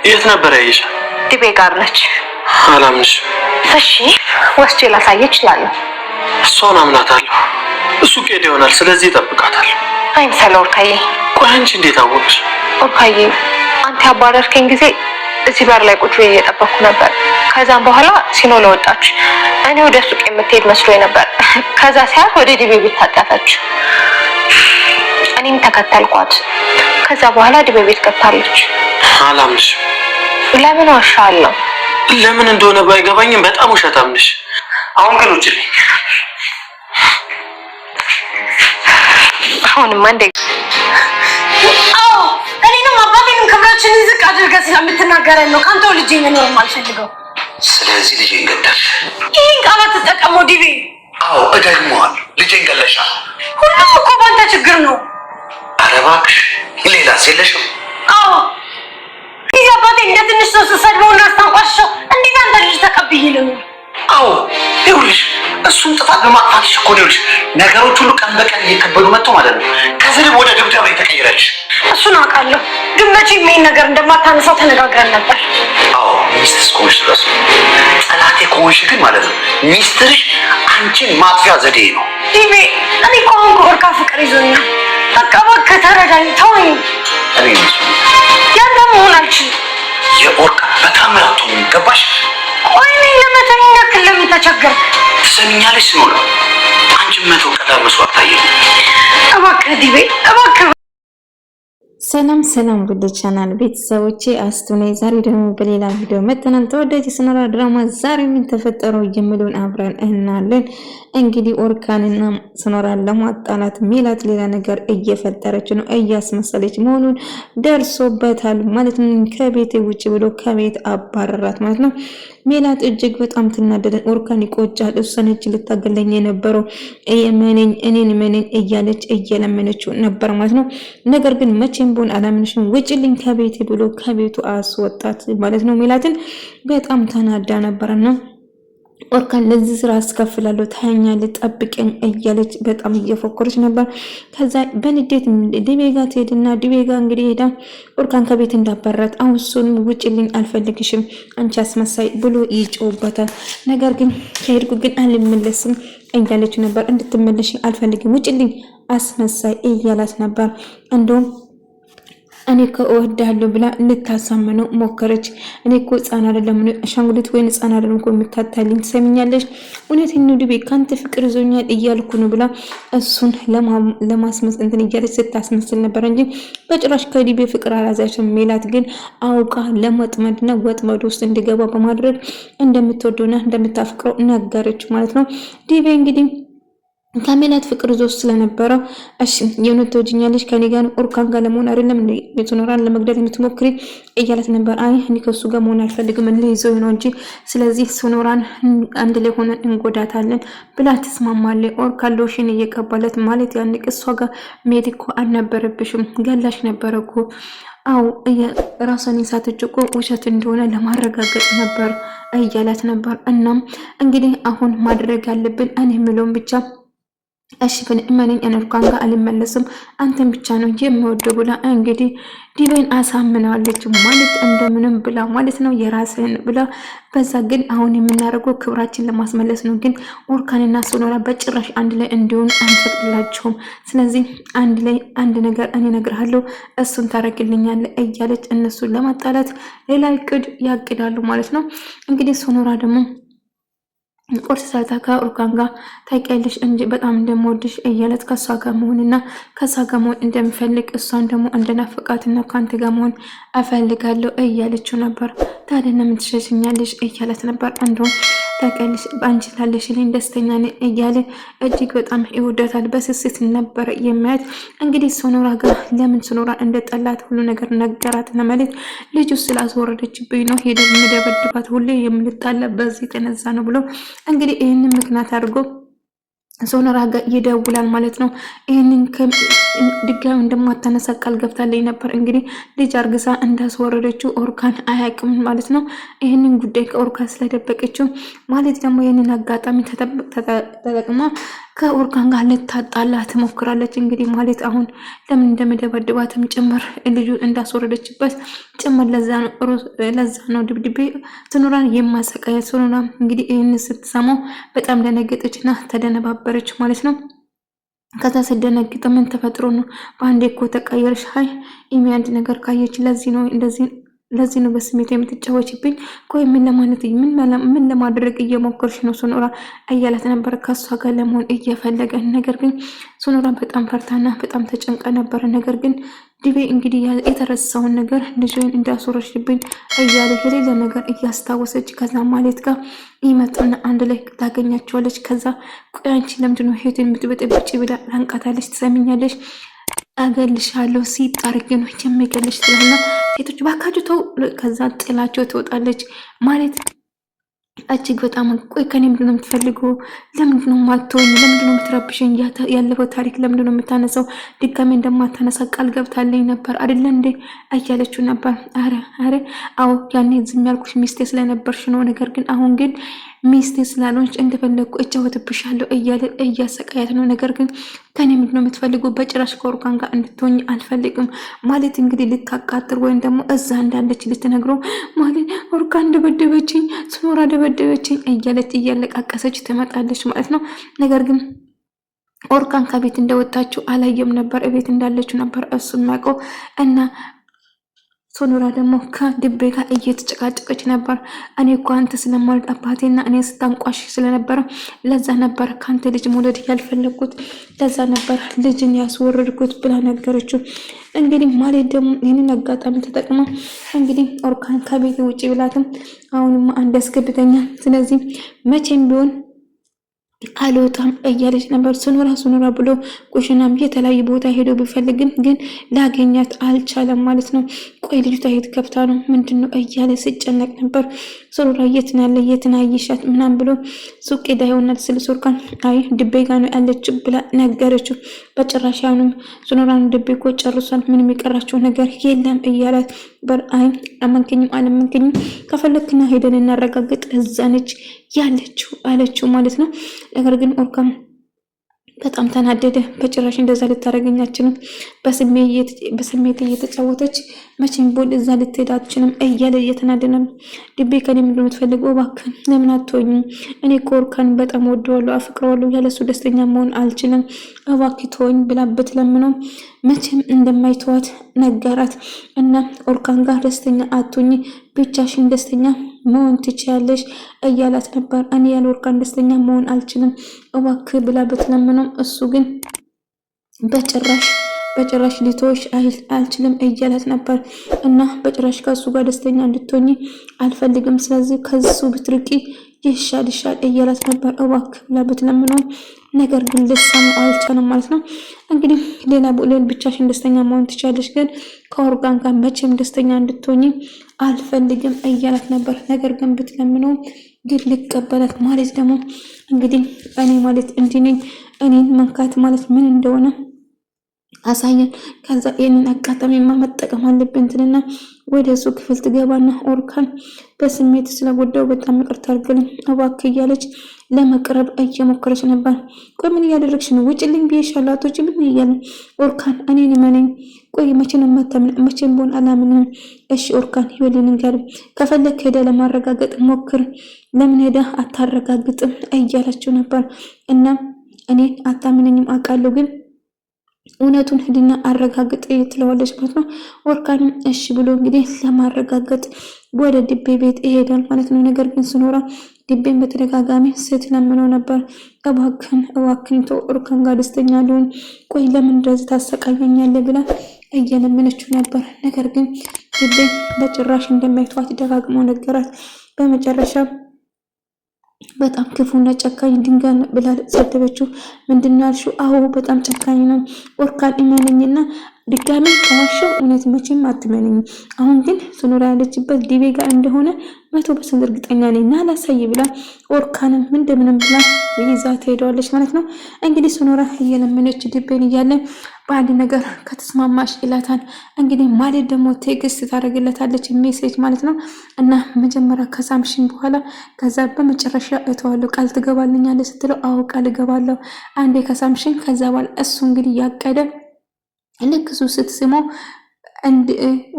የት ነበር ያየሽ? ዲቤ ጋር ነች። አላምንሽ። እሺ ወስጄ ላሳየች እችላለሁ። እሷን አምናታለሁ። እሱ ቄድ ይሆናል፣ ስለዚህ እጠብቃታለሁ። አይምሰል ኦርካዬ። ቆይ አንቺ እንዴት አወቅሽ? ኦርካዬ አንተ ያባረርከኝ ጊዜ እዚህ በር ላይ ቁጭ ብዬ እየጠበቅኩ ነበር። ከዛም በኋላ ሲኖላ ወጣች። እኔ ወደ ሱቅ የምትሄድ መስሎኝ ነበር። ከዛ ሲያት ወደ ዲቤ ቤት ታጠፈች። እኔም ተከተልኳት። ከዛ በኋላ ዲቤ ቤት ገብታለች። አላምንሽ። ለምን ዋሻለሁ? ለምን እንደሆነ ባይገባኝም በጣም ውሸታም ነሽ። አሁን ግን ውጭልኝ። አሁንማ እንደ እኔንም አባቴንም ክብራችንን ዝቅ አድርገህ ስለምትናገረን ነው ከአንተ ልጅ መኖር የማልፈልገው። ስለዚህ ልጄን ገደልሽ። ይህን ቃላት ተጠቀመው ዲቤ። አዎ እደግመዋለሁ፣ ልጄን ገለሻል። ሁሉም እኮ ባንተ ችግር ነው። ኧረ እባክሽ ሌላስ የለሽም? አዎ ይህ አባቴ እንደ ትንሽ ሰው ስትሰድበውና አስታንቋሸው እንዴት አንተ ልጅ ተቀብዬ ልኖር? አዎ ይኸውልሽ እሱን ጥፋት በማጥፋትሽ እኮ ነው ነገሮች ሁሉ ቀን በቀን እየከበዱ መጥተው ማለት ነው። ከስድብ ወደ ድብደባ የተቀየረልሽ። እሱን አውቃለሁ፣ ግን መቼም ይሄን ነገር እንደማታነሳው ተነጋግረን ነበር። አዎ ሚስትስ ከሆንሽ ድረስ ጠላቴ ከሆንሽ ግን ማለት ነው ሚስትርሽ አንቺን ማጥፊያ ዘዴ ነው። ዲቤ እኔ እኮ አሁን ከኦርካ ፍቅር ይዞኛል። በቃ እባክህ ተረዳኝ፣ ተወኝ። እኔ ነሱ ያንተ መሆን አልችልም። የኦርካ በታምራቱ ገባሽ? ቆይ እኔ ለመተኛ ያክል ለምን ተቸገርክ? ትሰሚኛለሽ? ሲኖላ አንቺን መቶ ቀላል መስዋዕት ታየኝ። እባክህ ዲቤ እባክህ። ሰላም ሰላም ጉድ ቻናል ቤተሰቦቼ አስቱኔ ዛሬ ደግሞ በሌላ ቪዲዮ መጥተናል። ተወዳጅ ሶኖራ ድራማ ዛሬ ምን ተፈጠረው የሚሉን አብረን እናያለን። እንግዲህ ኦርካንና ሶኖራን ለማጣላት ሜላት ሌላ ነገር እየፈጠረች ነው፣ እያስመሰለች መሆኑን ደርሶበታል ማለት ነው። ከቤት ውጭ ብሎ ከቤት አባረራት ማለት ነው። ሜላት እጅግ በጣም ትናደደ። ኦርካን ይቆጫል። እሷነች ልታገለኝ የነበረው እኔን መነኝ እያለች እየለመነችው ነበር ማለት ነው። ነገር ግን መቼም ቢሆን አላምንሽም ውጭልኝ ከቤቴ ብሎ ከቤቱ አስወጣት ማለት ነው። ሜላትን በጣም ተናዳ ነበርና ኦርካን ለዚህ ስራ አስከፍላለሁ ታኛለህ ጠብቀኝ እያለች በጣም እየፎከረች ነበር። ከዛ በንዴት ዲቤ ጋር ትሄድና ዲቤ ጋር እንግዲህ ሄዳ ኦርካን ከቤት እንዳባራት አሁን እሱን ውጭልኝ አልፈልግሽም አንቺ አስመሳይ ብሎ ይጮውበታል። ነገር ግን ከሄድኩ ግን አልመለስም እያለች ነበር። እንድትመለሽ አልፈልግም ውጭልኝ አስመሳይ እያላት ነበር። እንደውም እኔ ከወዳለሁ ብላ ልታሳመነው ሞከረች። እኔ እኮ ህፃን አይደለም አሻንጉሊት ወይ ህፃን አይደለም እኮ የምታታልኝ ትሰሚኛለሽ? እውነቴን ነው ዲቤ ካንተ ፍቅር ይዞኛል እያልኩ ነው ብላ እሱን ለማስመሰል እንትን እያለች ስታስመስል ነበር እንጂ በጭራሽ ከዲቤ ፍቅር አላዛችም። ሜላት ግን አውቃ ለመጥመድና ወጥመድ ውስጥ እንዲገባ በማድረግ እንደምትወደውና እንደምታፍቅረው ነገረች ማለት ነው። ዲቤ እንግዲህ ከሜላት ፍቅር ይዞ ስለነበረ እሺ የሆነ ተወጅኛለሽ ከኔ ጋር ኦርካን ጋር ለመሆን አይደለም ሶኖራን ለመግደል የምትሞክሪ እያለት ነበር። አይ እኔ ከሱ ጋር መሆን አልፈልግም ለይዘው ነው እንጂ ስለዚህ ሶኖራን አንድ ላይ ሆነን እንጎዳታለን ብላ ትስማማለች። ኦርካን ሎሽን እየቀባለት ማለት ያን እሷ ጋር ሜዲኮ አልነበረብሽም ገላሽ ነበረኩ። አው ራሷን ሳትጭቆ ውሸት እንደሆነ ለማረጋገጥ ነበር እያላት ነበር። እናም እንግዲህ አሁን ማድረግ ያለብን እኔ ምሎም ብቻ እሺ ግን እመነኝ ኦርካን ጋር አልመለስም አንተን ብቻ ነው የምወደው ብላ እንግዲህ ዲቤን አሳምናለች ማለት እንደምንም ብላ ማለት ነው የራስህን ብላ። በዛ ግን አሁን የምናደርገው ክብራችን ለማስመለስ ነው። ግን ኦርካንና ሶኖራ በጭራሽ አንድ ላይ እንዲሆን አንፈቅድላቸውም። ስለዚህ አንድ ላይ አንድ ነገር እኔ እነግርሃለሁ እሱን ታረግልኛለህ እያለች እነሱን ለማጣላት ሌላ እቅድ ያቅዳሉ ማለት ነው። እንግዲህ ሶኖራ ደግሞ ቁርስ ሰርታ ከኦርካን ጋር ታውቂያለሽ እንጂ በጣም እንደምወድሽ እያለት ከሷ ጋር መሆንና ከሷ ጋር መሆን እንደምፈልግ እሷን ደግሞ እንደናፈቃትና ካንተ ጋር መሆን እፈልጋለሁ እያለችው ነበር። ታዲያ ለምን ትሸሽኛለሽ እያለት ነበር። እንደውም ታውቂያለሽ በአንቺ ላለሽልኝ ደስተኛ ነኝ እያለ እጅግ በጣም ይወዳታል። በስስት ነበር የሚያት። እንግዲህ ሶኖራ ጋር ለምን ሶኖራ እንደጠላት ሁሉ ነገር ነገራት። ለማለት ልጁ ስላስወረደችብኝ ነው ሄደ ምደበድባት ሁሌ የምንጣላ በዚህ የተነሳ ነው ብሎ እንግዲህ ይህንን ምክንያት አድርጎ ሶኖራ ጋር ይደውላል ማለት ነው። ይህንን ድጋሚ እንደማታነሳ ቃል ገብታለኝ ነበር። እንግዲህ ልጅ አርግሳ እንዳስወረደችው ኦርካን አያውቅም ማለት ነው። ይህንን ጉዳይ ከኦርካን ስለደበቀችው ማለት ደግሞ ይህንን አጋጣሚ ተጠቅማ ከኦርካን ጋር ልታጣላ ትሞክራለች። እንግዲህ ማለት አሁን ለምን እንደምደበድባትም ጭምር ልጁ እንዳስወረደችበት ጭምር ለዛ ነው ድብድቤ ሱኑራን የማሰቃየት። ሱኑራ እንግዲህ ይህን ስትሰማው በጣም ደነገጠችና ተደነባበረች ማለት ነው። ከዛ ስደነግጥ ምን ተፈጥሮ ነው በአንዴ እኮ ተቀየርሽ? አይ ኢሚ አንድ ነገር ካየች ለዚህ ነው በስሜት የምትጫወችብኝ። ቆይ ምን ለማለት ምን ለማድረግ እየሞከርሽ ነው ሱኑራ እያላት ነበር፣ ከሷ ጋር ለመሆን እየፈለገ። ነገር ግን ሱኑራ በጣም ፈርታና በጣም ተጨንቃ ነበር። ነገር ግን ዲቤ እንግዲህ የተረሳውን ነገር ልጅን እንዳስወረሽብኝ እያለ የሌለ ነገር እያስታወሰች ከዛ ማለት ጋር ይመጡና አንድ ላይ ታገኛቸዋለች። ከዛ ቆይ አንቺ ለምንድነው ህይወትን የምትበጠብጪ ብላ ታንቃታለች። ትሰሚኛለሽ አገልሻለሁ ሲጣርግ ነው የሚገልሽ ትላልና ሴቶች ባካችሁ ተው። ከዛ ጥላቸው ትወጣለች ማለት እጅግ በጣም ቆይ ከኔ ምንድነው የምትፈልገው? ለምንድነው ማትሆኝ? ለምንድነው የምትረብሽኝ? ያለፈው ታሪክ ለምንድነው የምታነሳው? ድጋሜ እንደማታነሳ ቃል ገብታለኝ ነበር አይደለ እንዴ እያለችው ነበር። አረ አዎ ያኔ ዝም ያልኩሽ ሚስቴ ስለነበርሽ ነው። ነገር ግን አሁን ግን ሚስቴ ስላልሆንሽ እንደፈለግኩ እጫወትብሻለሁ እያለ እያሰቃያት ነው። ነገር ግን ከኔ ምንድነው የምትፈልገው? በጭራሽ ከኦርካን ጋር እንድትሆኝ አልፈልግም ማለት እንግዲህ ልታቃጥር ወይም ደግሞ እዛ እንዳለች ልትነግረው ማለት ኦርካን ደበደበችኝ፣ ሱኑራ ደበደበችኝ እያለች እያለቃቀሰች ትመጣለች ማለት ነው። ነገር ግን ኦርካን ከቤት እንደወጣችው አላየም ነበር። ቤት እንዳለችው ነበር እሱ የሚያውቀው እና ሱኑራ ደግሞ ከድቤ ጋር እየተጨቃጨቀች ነበር። እኔ እኮ አንተ ስለማልወድ አባቴና እኔ ስታንቋሽ ስለነበረ ለዛ ነበር ካንተ ልጅ መውለድ ያልፈለግኩት፣ ለዛ ነበር ልጅን ያስወረድኩት ብላ ነገረችው። እንግዲህ ማለት ደግሞ ይህንን አጋጣሚ ተጠቅማ እንግዲህ ኦርካን ከቤት ውጭ ብላትም አሁንማ አንድ ያስገብተኛ፣ ስለዚህ መቼም ቢሆን አልወጣም እያለች ነበር። ሱኑራ ብሎ ኩሽናም የተለያየ ቦታ ሄዶ ቢፈልግም ግን ላገኛት አልቻለም ማለት ነው። ቆይ ልጅቷ የት ገብታ ነው ምንድነው እያለ ሲጨነቅ ነበር። ሱኑራ የት ነው ያለ የት ነው ያየሻት ምናምን ብሎ ሱቅ ሄዳ ይሆናል ስለ ሱርካን አይ ድቤ ጋ ነው ያለችው ብላ ነገረችው። በጭራሽ አሁንም ሱኑራን ድቤ እኮ ጨርሷል፣ ምንም የቀራቸው ነገር የለም እያላት አይ አለመንከኝም ከፈለክና ሄደን እናረጋግጥ እዛ ነች ያለችው አለችው ማለት ነው። ነገር ግን ኦርካን በጣም ተናደደ። በጭራሽ እንደዛ ልታረገኛችንም በስሜት እየተጫወተች መቼም ቦል እዛ ልትሄድ አትችልም እያለ እየተናደደ ነው። ድቤ ከኔ ምንድነው የምትፈልገው? እባክህ ለምን አትሆኝም? እኔ እኮ ኦርካን በጣም ወደዋለሁ፣ አፍቅረዋለሁ፣ ያለሱ ደስተኛ መሆን አልችልም፣ እባክህ ተወኝ ብላ ብትለምነው መቼም እንደማይተዋት ነገራት እና ኦርካን ጋር ደስተኛ አትሆኝ፣ ብቻሽን ደስተኛ መሆን ትችያለሽ እያላት ነበር። እኔ ያለ ኦርካን ደስተኛ መሆን አልችልም እባክህ ብላ ብትለምነው እሱ ግን በጭራሽ ሊተውሽ አልችልም እያላት ነበር እና በጭራሽ ከሱ ጋር ደስተኛ እንድትሆኝ አልፈልግም፣ ስለዚህ ከሱ ብትርቂ ይሻልሻል እያላት ነበር እባክህ ብላ ብትለምነው ነገር ግን ልትሰማው አልቻለም ማለት ነው። እንግዲህ ሌላ ብቻሽን ደስተኛ መሆን ትችያለሽ፣ ግን ከኦርካን ጋር መቼም ደስተኛ እንድትሆኝ አልፈልግም እያላት ነበር። ነገር ግን ብትለምነው ግን ልቀበላት ማለት ደግሞ እንግዲህ እኔ ማለት እንዲህ ነኝ፣ እኔን መንካት ማለት ምን እንደሆነ አሳየን። ከዛ ይህንን አጋጣሚ መጠቀም አለብን ትልና ወደ እሱ ክፍል ትገባና ኦርካን በስሜት ስለጎዳው በጣም ይቅርታ አድርግልኝ እባክህ እያለች ለመቅረብ እየሞከረች ነበር። ቆይ ምን እያደረግሽ ነው? ውጭልኝ ብዬሻለሁ አትወጪም እያለ ኦርካን እኔን እመነኝ፣ ቆይ መቼም ቢሆን አላምንም። እሺ ኦርካን ይኸውልህ ጋር ከፈለክ ሄደ ለማረጋገጥ ሞክር፣ ለምን ሄደ አታረጋግጥም እያለችው ነበር እና እኔ አታምነኝም አውቃለሁ ግን እውነቱን ሂድና አረጋግጥ ትለዋለች ማለት ነው። ኦርካንም እሺ ብሎ እንግዲህ ለማረጋገጥ ወደ ድቤ ቤት ይሄዳል ማለት ነው። ነገር ግን ሱኑራ ድቤን በተደጋጋሚ ስትለምነው ነበር እባክህን ተው ኦርካን ጋር ደስተኛ ልሁን፣ ቆይ ለምን እንደዚህ ታሰቃየኛለህ ብላ እየለመነችው ነበር። ነገር ግን ድቤ በጭራሽ እንደማይተዋት ደጋግሞ ነገራት። በመጨረሻ በጣም ክፉና ጨካኝ ድንጋይ ብላ ሰደበችው። ምንድነው ያልሽው? አዎ በጣም ጨካኝ ነው ኦርካን እመነኝና ድጋሚ ከዋሸው እውነት መቼም አትመነኝ። አሁን ግን ሶኖራ ያለችበት ዲቤ ጋር እንደሆነ 100% እርግጠኛ ነኝ እና ላሳይ ብላ ኦርካንም እንደምንም ብላ ይዛ ትሄደዋለች ማለት ነው። እንግዲህ ሶኖራ እየለመነች ዲቤን እያለ በአንድ ነገር ከተስማማሽ ይላታል። እንግዲህ ማለት ደግሞ ቴክስት ታደርግለታለች ሜሴጅ ማለት ነው። እና መጀመሪያ ከሳምሽን በኋላ ከዛ በመጨረሻ እተዋለሁ ቃል ትገባልኛለች ስትለው አዎ ቃል እገባለሁ አንዴ ከሳምሽን ከዛ በኋላ እሱ እንግዲህ ያቀደ ልክ እሱ ስትስመው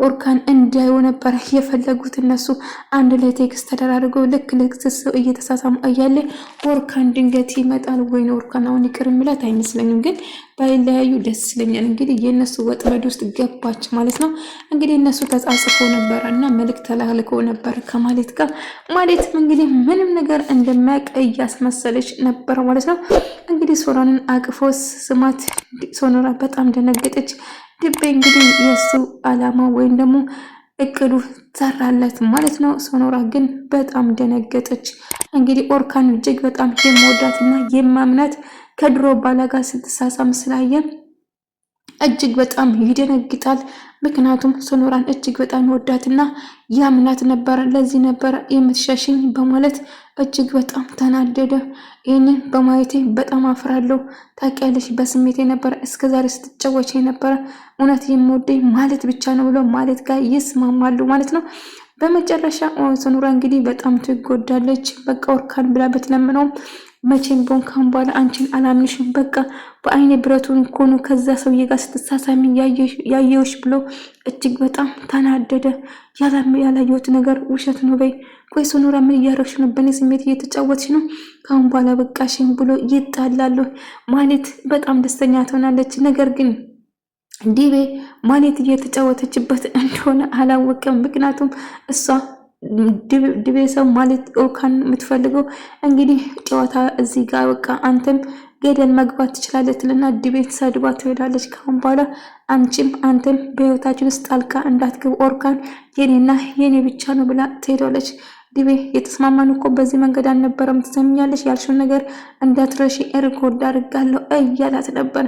ኦርካን እንዲያዩ ነበር የፈለጉት እነሱ አንድ ላይ ቴክስት ተደራርገው ልክ ሰው እየተሳሳሙ እያለ ኦርካን ድንገት ይመጣል። ወይ ነው ኦርካን አሁን ይቅር የሚላት አይመስለኝም፣ ግን ባይለያዩ ደስ ይለኛል። እንግዲህ የእነሱ ወጥመድ ውስጥ ገባች ማለት ነው። እንግዲህ እነሱ ተጻጽፎ ነበር እና መልእክት ተላልከው ነበር ከማሌት ጋር። ማሌትም እንግዲህ ምንም ነገር እንደማያውቅ እያስመሰለች ነበር ማለት ነው። እንግዲህ ሶኖራን አቅፎስ ስማት ሶኖራ በጣም ደነገጠች። ድቤ እንግዲህ የእሱ አላማ ወይም ደግሞ እቅዱ ሰራለት ማለት ነው። ሶኖራ ግን በጣም ደነገጠች። እንግዲህ ኦርካን እጅግ በጣም የመወዳትና የማምናት ከድሮ ባላ ጋር ስትሳሳም ስላየ እጅግ በጣም ይደነግጣል። ምክንያቱም ሶኖራን እጅግ በጣም ይወዳትና ያምናት ነበር። ለዚህ ነበር የምትሸሽኝ በማለት እጅግ በጣም ተናደደ። ይህንን በማየቴ በጣም አፍራለሁ። ታውቂያለሽ በስሜቴ ነበር እስከዛሬ ስትጫወች የነበረ እውነት የምወደኝ ማለት ብቻ ነው ብሎ ማለት ጋር ይስማማሉ ማለት ነው። በመጨረሻ ሶኖራ እንግዲህ በጣም ትጎዳለች። በቃ ኦርካን ብላ ብትለምነውም መቼም ቢሆን ካሁን በኋላ አንቺን አላምንሽም፣ በቃ በአይኔ ብረቱን ኮኑ ከዛ ሰውዬ ጋር ስትሳሳሚ ያየውሽ ብሎ እጅግ በጣም ተናደደ። ያላየሁት ነገር ውሸት ነው በይ። ቆይ ሶኖራ ምን እያረግሽ ነው? በእኔ ስሜት እየተጫወትሽ ነው? ካሁን በኋላ በቃሽን ብሎ ይጣላሉ። ማለት በጣም ደስተኛ ትሆናለች። ነገር ግን ዲቤ ማለት እየተጫወተችበት እንደሆነ አላወቀም። ምክንያቱም እሷ ድቤ ሰው ማለት ኦርካን የምትፈልገው እንግዲህ ጨዋታ እዚህ ጋር በቃ አንተም ገደል መግባት ትችላለች ልና ድቤን ሰድባ ትሄዳለች። ካሁን በኋላ አንተም በህይወታችን ውስጥ ጣልቃ እንዳትገቡ ኦርካን የኔና የኔ ብቻ ነው ብላ ትሄዳለች። ድቤ የተስማማን እኮ በዚህ መንገድ አልነበረም፣ ትሰምኛለሽ? ያልሽውን ነገር እንዳትረሺ ሪኮርድ አድርጋለሁ እያላት ነበር።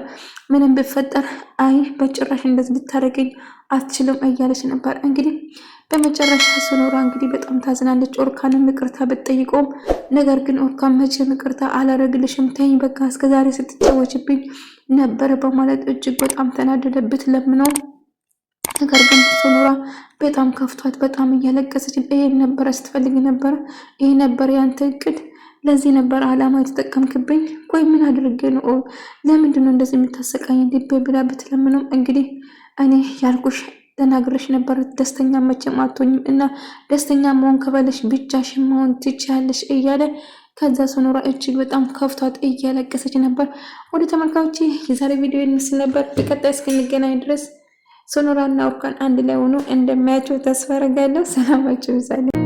ምንም ብፈጠር አይ በጭራሽ እንደዚህ ልታደርገኝ አትችልም እያለች ነበር። እንግዲህ በመጨረሻ ሶኖራ እንግዲህ በጣም ታዝናለች። ኦርካንም ይቅርታ ብትጠይቀውም ነገር ግን ኦርካን መቼም ይቅርታ አላረግልሽም ተይኝ፣ በቃ እስከዛሬ ስትጫወችብኝ ነበረ በማለት እጅግ በጣም ተናደደበት ለምነው። ነገር ግን ሶኖራ በጣም ከፍቷት በጣም እያለቀሰች ይሄን ነበረ ስትፈልግ ነበረ፣ ይሄ ነበር ያንተ እቅድ፣ ለዚህ ነበር አላማ የተጠቀምክብኝ። ቆይ ምን አድርጌ ነው? ለምንድን ነው እንደዚህ የምታሰቃኝ? ልቤ ብላ ብትለምነው እንግዲህ እኔ ያልኩሽ ተናግረሽ ነበር ደስተኛ መቼም አትሆኝም እና ደስተኛ መሆን ከበለሽ ብቻሽን መሆን ትችያለሽ እያለ ከዛ ሶኖራ እጅግ በጣም ከፍቷት እያለቀሰች ነበር። ወደ ተመልካቾቼ የዛሬ ቪዲዮ ይመስል ነበር። በቀጣይ እስክንገናኝ ድረስ ሶኖራ እና ኦርካን አንድ ላይ ሆኖ እንደሚያቸው ተስፋ አደርጋለሁ። ሰላማችሁ ይብዛልኝ።